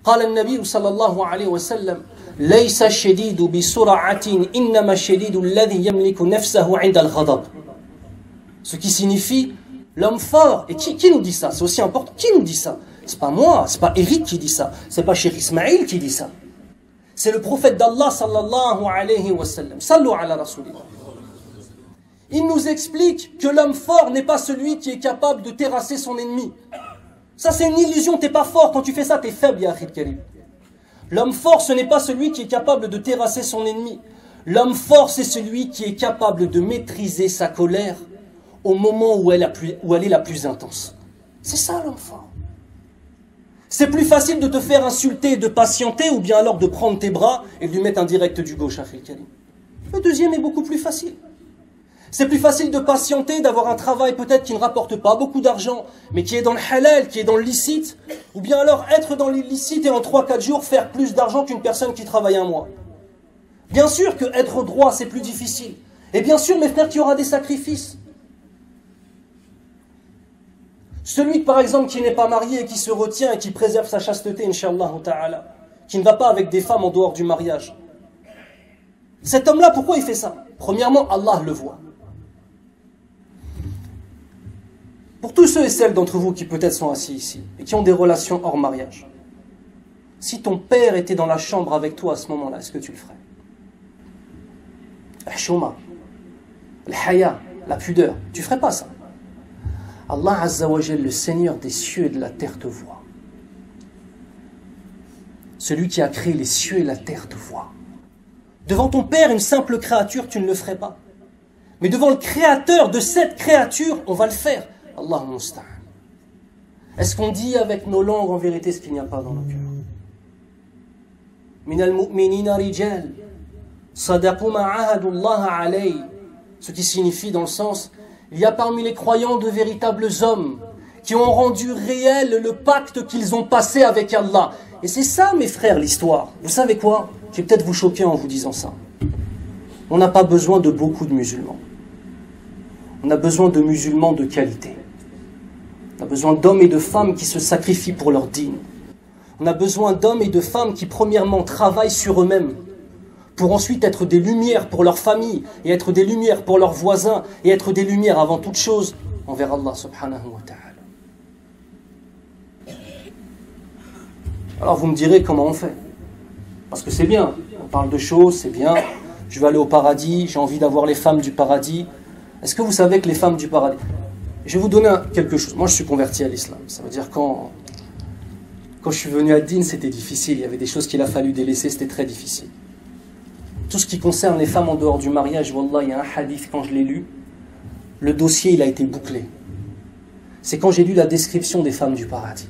قال النبي صلى الله عليه وسلم ليس الشديد بسرعة إنما الشديد الذي يملك نفسه عند الغضب. Ce qui signifie l'homme fort. Et qui nous dit ça? C'est aussi important. Qui nous dit ça? C'est pas moi, c'est pas Eric qui dit ça, c'est pas Cheikh Ismaïl qui dit ça. C'est le prophète d'Allah sallallahu alayhi wa sallam. Sallu ala rasulillah. Il nous explique que l'homme fort n'est pas celui qui est capable de terrasser son ennemi. Ça c'est une illusion, t'es pas fort. Quand tu fais ça, t'es faible, ya akhil karim. L'homme fort, ce n'est pas celui qui est capable de terrasser son ennemi. L'homme fort, c'est celui qui est capable de maîtriser sa colère au moment où elle est la plus intense. C'est ça l'homme fort. C'est plus facile de te faire insulter et de patienter, ou bien alors de prendre tes bras et de lui mettre un direct du gauche, akhil karim. Le deuxième est beaucoup plus facile. C'est plus facile de patienter, d'avoir un travail peut-être qui ne rapporte pas beaucoup d'argent, mais qui est dans le halal, qui est dans le licite, ou bien alors être dans l'illicite et en 3-4 jours faire plus d'argent qu'une personne qui travaille un mois. Bien sûr que être droit c'est plus difficile. Et bien sûr mes frères qu'il y aura des sacrifices. Celui par exemple qui n'est pas marié et qui se retient et qui préserve sa chasteté, Inch'Allah ta'ala, qui ne va pas avec des femmes en dehors du mariage. Cet homme-là, pourquoi il fait ça? Premièrement, Allah le voit. Pour tous ceux et celles d'entre vous qui peut-être sont assis ici et qui ont des relations hors mariage, si ton père était dans la chambre avec toi à ce moment-là, est-ce que tu le ferais? Al-Shuma, Al-Haya, la pudeur, tu ferais pas ça. Allah Azza wa Jal, le Seigneur des cieux et de la terre te voit. Celui qui a créé les cieux et la terre te voit. Devant ton père, une simple créature, tu ne le ferais pas. Mais devant le créateur de cette créature, on va le faire. Allahumma musta'an. Est-ce qu'on dit avec nos langues en vérité ce qu'il n'y a pas dans nos cœurs? Minal mu'minina rijal sadaqu ma ahadu Allah alayhi. Ce qui signifie dans le sens, il y a parmi les croyants de véritables hommes qui ont rendu réel le pacte qu'ils ont passé avec Allah. Et c'est ça, mes frères, l'histoire. Vous savez quoi? Je vais peut-être vous choquer en vous disant ça. On n'a pas besoin de beaucoup de musulmans. On a besoin de musulmans de qualité. On a besoin d'hommes et de femmes qui se sacrifient pour leur dîne. On a besoin d'hommes et de femmes qui, premièrement, travaillent sur eux-mêmes, pour ensuite être des lumières pour leur famille, et être des lumières pour leurs voisins, et être des lumières avant toute chose envers Allah subhanahu wa ta'ala. Alors vous me direz comment on fait. Parce que c'est bien, on parle de choses, c'est bien. Je vais aller au paradis, j'ai envie d'avoir les femmes du paradis. Est-ce que vous savez que les femmes du paradis... Je vais vous donner quelque chose. Moi je suis converti à l'islam. Ça veut dire quand je suis venu à Din, c'était difficile. Il y avait des choses qu'il a fallu délaisser, c'était très difficile. Tout ce qui concerne les femmes en dehors du mariage, wallah, il y a un hadith, quand je l'ai lu, le dossier il a été bouclé. C'est quand j'ai lu la description des femmes du paradis.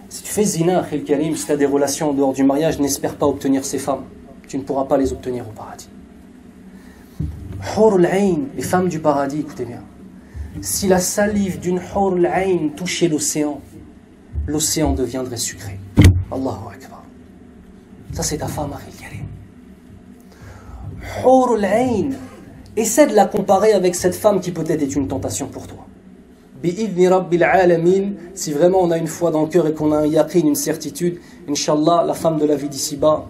Si tu fais zina, akhil karim, si tu as des relations en dehors du mariage, n'espère pas obtenir ces femmes. Tu ne pourras pas les obtenir au paradis. Hur al-ayn, les femmes du paradis, écoutez bien. Si la salive d'une hur al-ayn touchait l'océan, l'océan deviendrait sucré. Allahu akbar. Ça c'est ta femme, akhil karim. Hur al-ayn, essaie de la comparer avec cette femme qui peut-être est une tentation pour toi. Bi'idni rabbil alamin, si vraiment on a une foi dans le cœur et qu'on a un yaqin, une certitude, Inch'Allah, la femme de la vie d'ici-bas,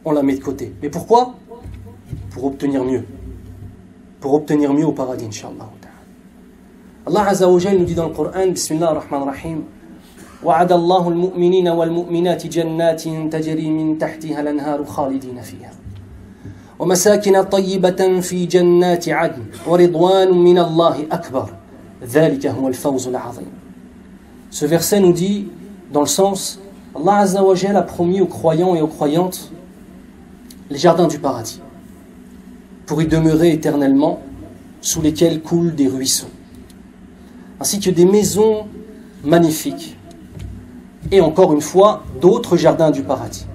on la met de côté. Mais pourquoi? Pour obtenir mieux. Pour obtenir mieux au paradis, Inch'Allah. Allah Azza wa Jal nous dit dans le Coran, Bismillah ar-Rahman ar-Rahim, وَعَدَ اللَّهُ الْمُؤْمِنِينَ وَالْمُؤْمِنَاتِ جَنَّاتٍ تَجْرِي مِنْ تَحْتِهَا الْأَنْهَارُ خَالِدِينَ فِيهَا وَمَسَاكِنَ طَيِّبَةً فِي جَنَّاتِ عَدْنٍ وَرِضْوَانٌ مِنَ اللَّهِ أَكْبَرُ ذَلِكَ هُوَ الْفَوْزُ الْعَظِيمُ. Ce verset nous dit, dans le sens, Allah Azza wa Jal a promis aux croyants et aux croyantes les jardins du paradis, pour y demeurer éternellement, sous lesquels coulent des ruisseaux, ainsi que des maisons magnifiques, et encore une fois, d'autres jardins du paradis.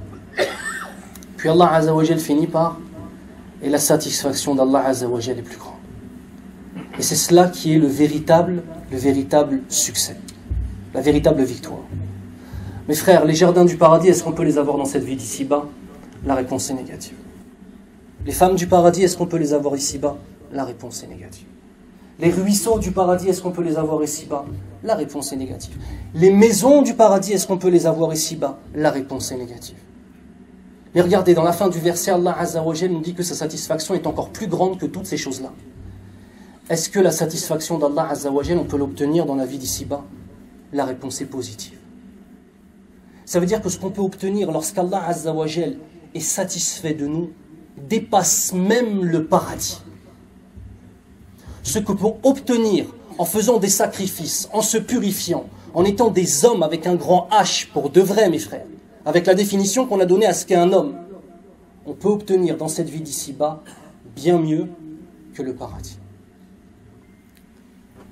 Puis Allah Azza wa Jal finit par « Et la satisfaction d'Allah Azza wa Jal est plus grande ». Et c'est cela qui est le véritable succès, la véritable victoire. Mes frères, les jardins du paradis, est-ce qu'on peut les avoir dans cette vie d'ici-bas? La réponse est négative. Les femmes du paradis, est-ce qu'on peut les avoir ici-bas? La réponse est négative. Les ruisseaux du paradis, est-ce qu'on peut les avoir ici-bas? La réponse est négative. Les maisons du paradis, est-ce qu'on peut les avoir ici-bas? La réponse est négative. Mais regardez, dans la fin du verset, Allah Azza wa Jal nous dit que sa satisfaction est encore plus grande que toutes ces choses-là. Est-ce que la satisfaction d'Allah Azza wa Jal, on peut l'obtenir dans la vie d'ici-bas? La réponse est positive. Ça veut dire que ce qu'on peut obtenir lorsqu'Allah Azza wa Jal est satisfait de nous dépasse même le paradis. Ce que pour obtenir en faisant des sacrifices, en se purifiant, en étant des hommes avec un grand H pour de vrai, mes frères, avec la définition qu'on a donnée à ce qu'est un homme, on peut obtenir dans cette vie d'ici-bas bien mieux que le paradis.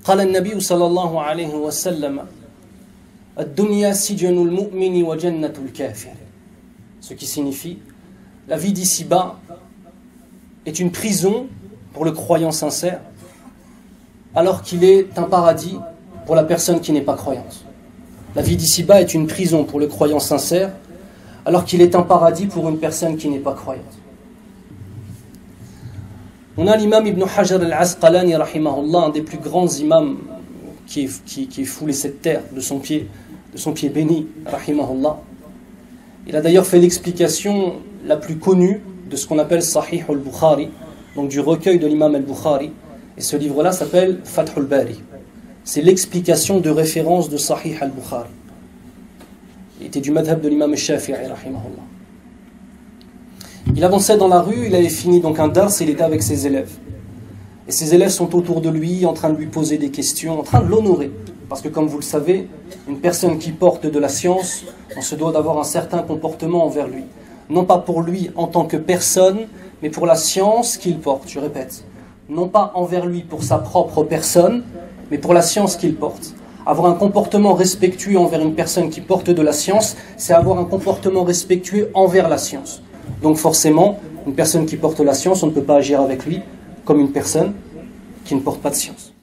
قال النبي صلى الله عليه وسلم الدنيا سجن المؤمن وجنة الكافر. Ce qui signifie la vie d'ici-bas est une prison pour le croyant sincère, alors qu'il est un paradis pour la personne qui n'est pas croyante. La vie d'ici-bas est une prison pour le croyant sincère, alors qu'il est un paradis pour une personne qui n'est pas croyante. On a l'imam Ibn Hajar al-Asqalani, rahimahullah, un des plus grands imams qui est foulé cette terre de son pied béni, rahimahullah. Il a d'ailleurs fait l'explication la plus connue de ce qu'on appelle Sahih al-Bukhari, donc du recueil de l'imam al-Bukhari. Et ce livre-là s'appelle Fath al-Bari. C'est l'explication de référence de Sahih al-Bukhari. Il était du madhab de l'imam al-Shafi'i, rahimahullah. Il avançait dans la rue, il avait fini donc un dars et il était avec ses élèves. Et ses élèves sont autour de lui, en train de lui poser des questions, en train de l'honorer. Parce que comme vous le savez, une personne qui porte de la science, on se doit d'avoir un certain comportement envers lui. Non pas pour lui en tant que personne, mais pour la science qu'il porte, je répète. Non pas envers lui pour sa propre personne, mais pour la science qu'il porte. Avoir un comportement respectueux envers une personne qui porte de la science, c'est avoir un comportement respectueux envers la science. Donc forcément, une personne qui porte la science, on ne peut pas agir avec lui comme une personne qui ne porte pas de science.